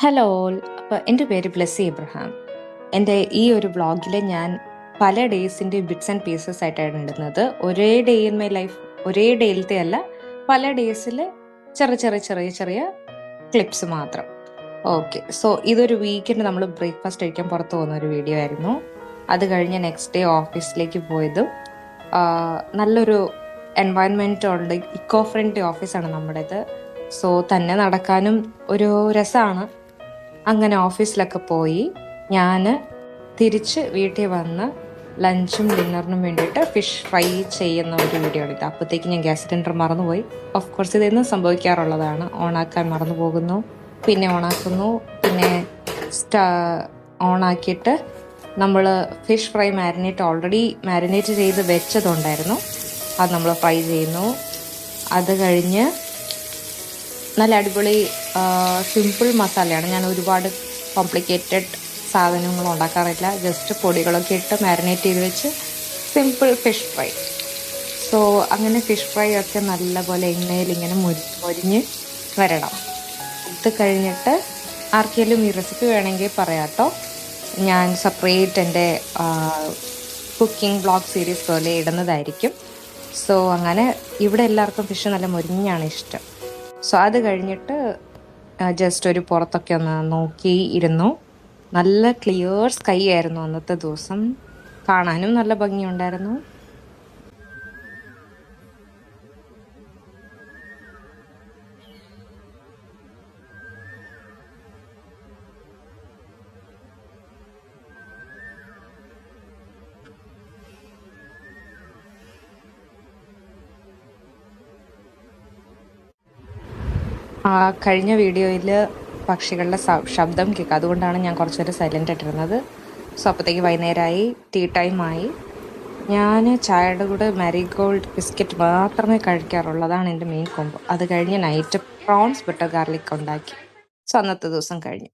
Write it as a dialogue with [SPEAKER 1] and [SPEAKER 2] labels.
[SPEAKER 1] Hello all. അപ്പോൾ എൻ്റെ പേര് ബ്ലെസ്സി ഇബ്രഹാം. എൻ്റെ ഈ ഒരു വ്ളോഗിൽ ഞാൻ പല ഡേയ്സിൻ്റെ ബിറ്റ്സ് ആൻഡ് പീസസ് ആയിട്ടാണ് ഇടുന്നത്. ഒരേ ഡേ ഇൻ മൈ ലൈഫ്, ഒരേ ഡേയിലത്തെ അല്ല, പല ഡേയ്സിൽ ചെറിയ ചെറിയ ചെറിയ ചെറിയ ക്ലിപ്സ് മാത്രം. ഓക്കെ, സോ ഇതൊരു വീക്കെൻഡ് നമ്മൾ ബ്രേക്ക്ഫാസ്റ്റ് കഴിക്കാൻ പുറത്ത് പോകുന്ന ഒരു വീഡിയോ ആയിരുന്നു. അത് കഴിഞ്ഞ് നെക്സ്റ്റ് ഡേ ഓഫീസിലേക്ക് പോയതും നല്ലൊരു എൻവയൺമെൻറ്റ് ഉണ്ട്, ഇക്കോ ഫ്രണ്ട്ലി ഓഫീസാണ് നമ്മുടേത്. സോ തന്നെ നടക്കാനും ഒരു രസമാണ്. അങ്ങനെ ഓഫീസിലൊക്കെ പോയി ഞാൻ തിരിച്ച് വീട്ടിൽ വന്ന് ലഞ്ചും ഡിന്നറിനും വേണ്ടിയിട്ട് ഫിഷ് ഫ്രൈ ചെയ്യുന്ന ഒരു വീഡിയോ എടുത്തു. അപ്പോഴത്തേക്ക് ഞാൻ ഗ്യാസ് സിലിണ്ടർ മറന്നുപോയി. ഓഫ് കോഴ്സ് ഇതെന്നും സംഭവിക്കാറുള്ളതാണ്. ഓണാക്കാൻ മറന്നു പോകുന്നു, പിന്നെ ഓണാക്കുന്നു, പിന്നെ ഓണാക്കിയിട്ട് നമ്മൾ ഫിഷ് ഫ്രൈ ഓൾറെഡി മാരിനേറ്റ് ചെയ്ത് വെച്ചതുണ്ടായിരുന്നു, അത് നമ്മൾ ഫ്രൈ ചെയ്യുന്നു. അത് കഴിഞ്ഞ് നല്ല അടിപൊളി സിമ്പിൾ മസാലയാണ്. ഞാൻ ഒരുപാട് കോംപ്ലിക്കേറ്റഡ് സാധനങ്ങൾ ഉണ്ടാക്കാറില്ല. ജസ്റ്റ് പൊടികളൊക്കെ ഇട്ട് മാരിനേറ്റ് ചെയ്ത് വെച്ച് സിമ്പിൾ ഫിഷ് ഫ്രൈ. സോ അങ്ങനെ ഫിഷ് ഫ്രൈ ഒക്കെ നല്ലപോലെ എണ്ണയിൽ ഇങ്ങനെ മൊരിഞ്ഞ് വരണം. ഇത് കഴിഞ്ഞിട്ട് ആർക്കെങ്കിലും ഈ റെസിപ്പി വേണമെങ്കിൽ പറയാട്ടോ, ഞാൻ സെപ്പറേറ്റ് എൻ്റെ കുക്കിംഗ് വ്ളോഗ് സീരീസ് പോലെ ഇടുന്നതായിരിക്കും. സോ അങ്ങനെ ഇവിടെ എല്ലാവർക്കും ഫിഷ് നല്ല മൊരിഞ്ഞാണ് ഇഷ്ടം. സോ അത് കഴിഞ്ഞിട്ട് ജസ്റ്റ് ഒരു പുറത്തൊക്കെ ഒന്ന് നോക്കി ഇരുന്നു. നല്ല ക്ലിയർ സ്കൈ ആയിരുന്നു അന്നത്തെ ദിവസം, കാണാനും നല്ല ഭംഗിയുണ്ടായിരുന്നു. കഴിഞ്ഞ വീഡിയോയിൽ പക്ഷികളുടെ ശബ്ദം കേൾക്കുക, അതുകൊണ്ടാണ് ഞാൻ കുറച്ച് നേരം സൈലൻ്റ് ആയിട്ടിരുന്നത്. സോ അപ്പോഴത്തേക്ക് വൈകുന്നേരമായി, ടീ ടൈമായി. ഞാൻ ചായയുടെ കൂടെ മാരിഗോൾഡ് ബിസ്ക്കറ്റ് മാത്രമേ കഴിക്കാറുള്ളൂ. അതാണ് എൻ്റെ മെയിൻ കോംബോ. അത് കഴിഞ്ഞ് നൈറ്റ് പ്രോൺസ് ബട്ടർ ഗാർലിക് ഉണ്ടാക്കി. സോ അന്നത്തെ ദിവസം കഴിഞ്ഞു.